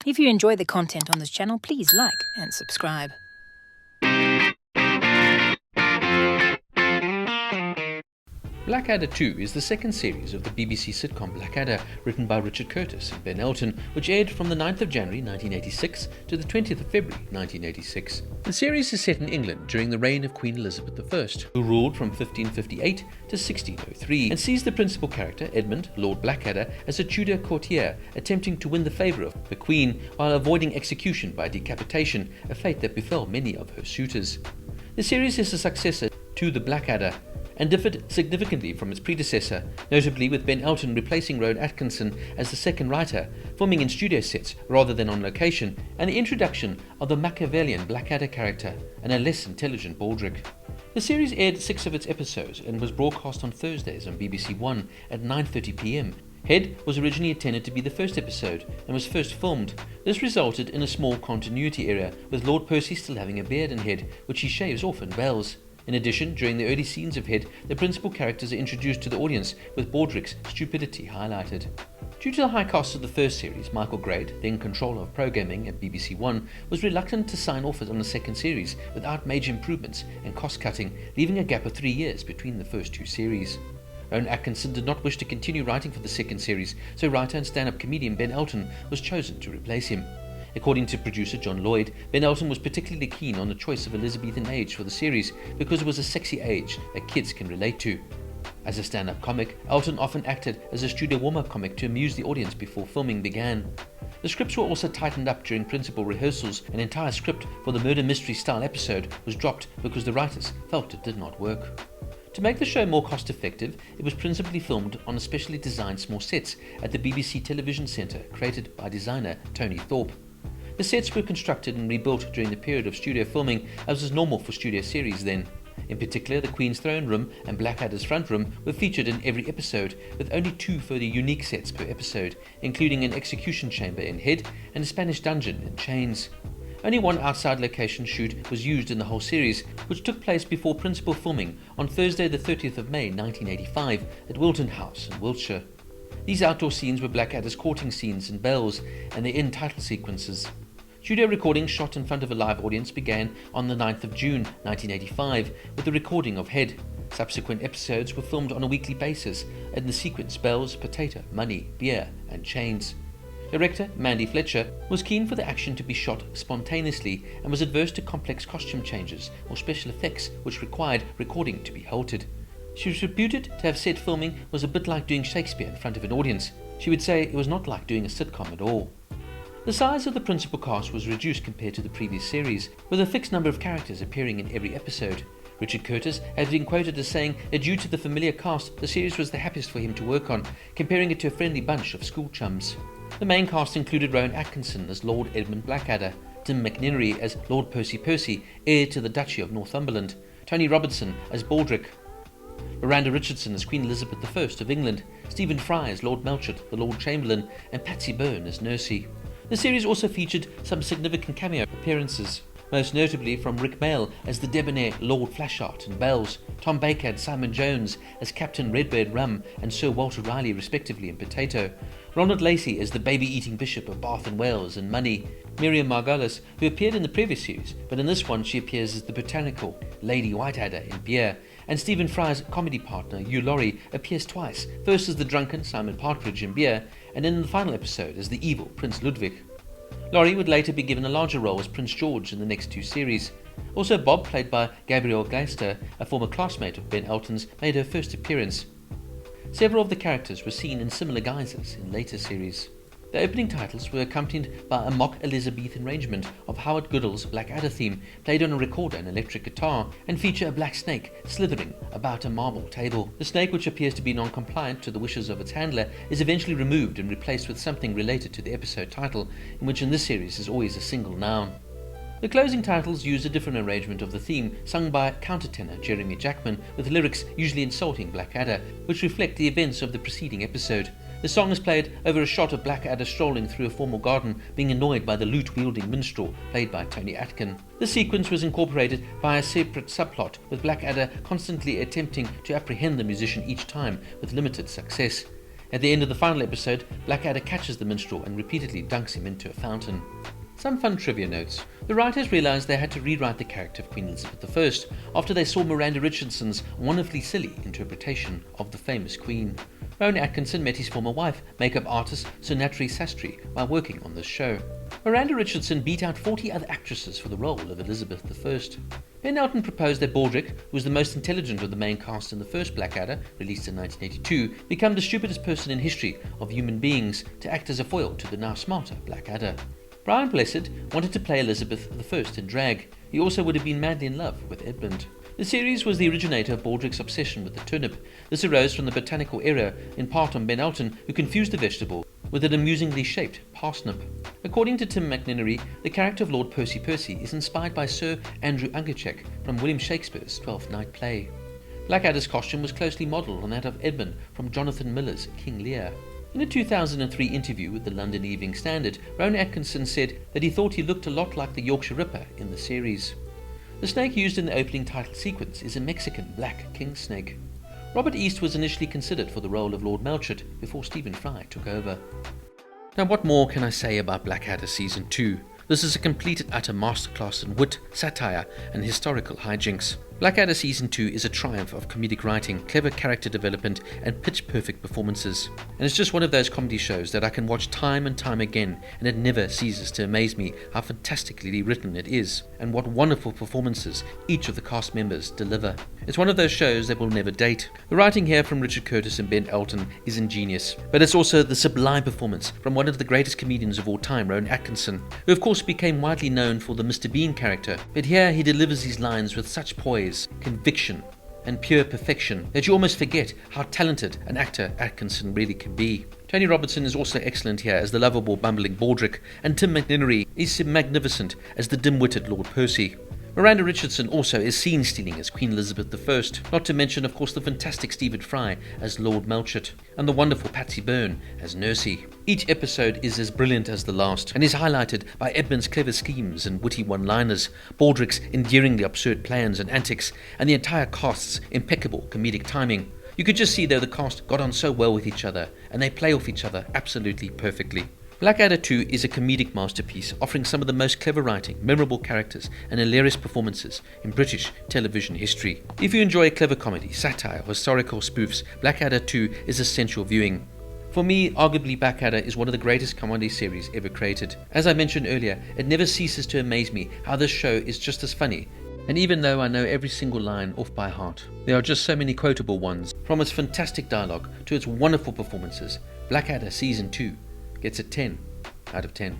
If you enjoy the content on this channel, please like and subscribe. Blackadder II is the second series of the BBC sitcom Blackadder, written by Richard Curtis and Ben Elton, which aired from the 9th of January 1986 to the 20th of February 1986. The series is set in England during the reign of Queen Elizabeth I, who ruled from 1558 to 1603, and sees the principal character, Edmund, Lord Blackadder, as a Tudor courtier attempting to win the favour of the Queen while avoiding execution by decapitation, a fate that befell many of her suitors. The series is a successor to the Blackadder, and differed significantly from its predecessor, notably with Ben Elton replacing Rowan Atkinson as the second writer, filming in studio sets rather than on location, and the introduction of the Machiavellian Blackadder character and a less intelligent Baldric. The series aired 6 of its episodes and was broadcast on Thursdays on BBC One at 9:30 p.m. Head was originally intended to be the first episode and was first filmed. This resulted in a small continuity error, with Lord Percy still having a beard in Head, which he shaves off in Bells. In addition, during the early scenes of Head, the principal characters are introduced to the audience, with Baldric's stupidity highlighted. Due to the high costs of the first series, Michael Grade, then controller of programming at BBC One, was reluctant to sign off on the second series without major improvements and cost-cutting, leaving a gap of 3 years between the first two series. Rowan Atkinson did not wish to continue writing for the second series, so writer and stand-up comedian Ben Elton was chosen to replace him. According to producer John Lloyd, Ben Elton was particularly keen on the choice of Elizabethan age for the series because it was a sexy age that kids can relate to. As a stand-up comic, Elton often acted as a studio warm-up comic to amuse the audience before filming began. The scripts were also tightened up during principal rehearsals. An entire script for the murder mystery style episode was dropped because the writers felt it did not work. To make the show more cost-effective, it was principally filmed on a specially designed small sets at the BBC Television Centre created by designer Tony Thorpe. The sets were constructed and rebuilt during the period of studio filming, as was normal for studio series then. In particular, the Queen's Throne Room and Blackadder's Front Room were featured in every episode, with only 2 further unique sets per episode, including an execution chamber in Head and a Spanish dungeon in Chains. Only one outside location shoot was used in the whole series, which took place before principal filming on Thursday the 30th of May 1985 at Wilton House in Wiltshire. These outdoor scenes were Blackadder's courting scenes in Bells and the end title sequences. Studio recordings shot in front of a live audience began on the 9th of June 1985 with the recording of Head. Subsequent episodes were filmed on a weekly basis in the sequence Bells, Potato, Money, Beer and Chains. Director Mandy Fletcher was keen for the action to be shot spontaneously and was adverse to complex costume changes or special effects which required recording to be halted. She was reputed to have said filming was a bit like doing Shakespeare in front of an audience. She would say it was not like doing a sitcom at all. The size of the principal cast was reduced compared to the previous series, with a fixed number of characters appearing in every episode. Richard Curtis has been quoted as saying that due to the familiar cast, the series was the happiest for him to work on, comparing it to a friendly bunch of school chums. The main cast included Rowan Atkinson as Lord Edmund Blackadder, Tim McInnerny as Lord Percy, heir to the Duchy of Northumberland, Tony Robertson as Baldric, Miranda Richardson as Queen Elizabeth I of England, Stephen Fry as Lord Melchett, the Lord Chamberlain, and Patsy Byrne as Nursey. The series also featured some significant cameo appearances, most notably from Rick Mayall as the debonair Lord Flashheart in Bells, Tom Baker and Simon Jones as Captain Redbeard Rum and Sir Walter Riley respectively in Potato, Ronald Lacey as the baby-eating Bishop of Bath and Wales in Money, Miriam Margolis, who appeared in the previous series, but in this one she appears as the botanical Lady Whiteadder in Beer, and Stephen Fry's comedy partner Hugh Laurie appears twice, first as the drunken Simon Partridge in Beer, and then in the final episode as the evil Prince Ludwig. Laurie would later be given a larger role as Prince George in the next 2 series. Also, Bob, played by Gabrielle Geister, a former classmate of Ben Elton's, made her first appearance. Several of the characters were seen in similar guises in later series. The opening titles were accompanied by a mock Elizabethan arrangement of Howard Goodall's Blackadder theme, played on a recorder and electric guitar, and feature a black snake slithering about a marble table. The snake, which appears to be non-compliant to the wishes of its handler, is eventually removed and replaced with something related to the episode title, in which in this series is always a single noun. The closing titles use a different arrangement of the theme, sung by countertenor Jeremy Jackman, with lyrics usually insulting Blackadder, which reflect the events of the preceding episode. The song is played over a shot of Blackadder strolling through a formal garden, being annoyed by the lute-wielding minstrel, played by Tony Atkin. The sequence was incorporated by a separate subplot, with Blackadder constantly attempting to apprehend the musician each time, with limited success. At the end of the final episode, Blackadder catches the minstrel and repeatedly dunks him into a fountain. Some fun trivia notes. The writers realised they had to rewrite the character of Queen Elizabeth I after they saw Miranda Richardson's wonderfully silly interpretation of the famous Queen. Rowan Atkinson met his former wife, makeup artist Sunatri Sastry, while working on this show. Miranda Richardson beat out 40 other actresses for the role of Elizabeth I. Ben Elton proposed that Baldric, who was the most intelligent of the main cast in the first Blackadder, released in 1982, become the stupidest person in history of human beings to act as a foil to the now smarter Blackadder. Brian Blessed wanted to play Elizabeth I in drag. He also would have been madly in love with Edmund. The series was the originator of Baldric's obsession with the turnip. This arose from the botanical era, in part on Ben Elton, who confused the vegetable with an amusingly shaped parsnip. According to Tim McNinery, the character of Lord Percy is inspired by Sir Andrew Aguecheck from William Shakespeare's Twelfth Night play. Blackadder's costume was closely modelled on that of Edmund from Jonathan Miller's King Lear. In a 2003 interview with the London Evening Standard, Rowan Atkinson said that he thought he looked a lot like the Yorkshire Ripper in the series. The snake used in the opening title sequence is a Mexican black king snake. Robert East was initially considered for the role of Lord Melchett before Stephen Fry took over. Now, what more can I say about Blackadder Season 2? This is a complete and utter masterclass in wit, satire, and historical hijinks. Blackadder Season 2 is a triumph of comedic writing, clever character development, and pitch-perfect performances. And it's just one of those comedy shows that I can watch time and time again, and it never ceases to amaze me how fantastically written it is, and what wonderful performances each of the cast members deliver. It's one of those shows that will never date. The writing here from Richard Curtis and Ben Elton is ingenious, but it's also the sublime performance from one of the greatest comedians of all time, Rowan Atkinson, who of course became widely known for the Mr. Bean character, but here he delivers his lines with such poise, conviction, and pure perfection that you almost forget how talented an actor Atkinson really can be. Tony Robertson is also excellent here as the lovable bumbling Baldric, and Tim McNinery is magnificent as the dim-witted Lord Percy. Miranda Richardson also is scene-stealing as Queen Elizabeth I, not to mention, of course, the fantastic Stephen Fry as Lord Melchett, and the wonderful Patsy Byrne as Nursey. Each episode is as brilliant as the last, and is highlighted by Edmund's clever schemes and witty one-liners, Baldric's endearingly absurd plans and antics, and the entire cast's impeccable comedic timing. You could just see, though, the cast got on so well with each other, and they play off each other absolutely perfectly. Blackadder II is a comedic masterpiece, offering some of the most clever writing, memorable characters, and hilarious performances in British television history. If you enjoy clever comedy, satire, or historical spoofs, Blackadder II is essential viewing. For me, arguably Blackadder is one of the greatest comedy series ever created. As I mentioned earlier, it never ceases to amaze me how this show is just as funny. And even though I know every single line off by heart, there are just so many quotable ones. From its fantastic dialogue to its wonderful performances, Blackadder Season 2 gets a 10 out of 10.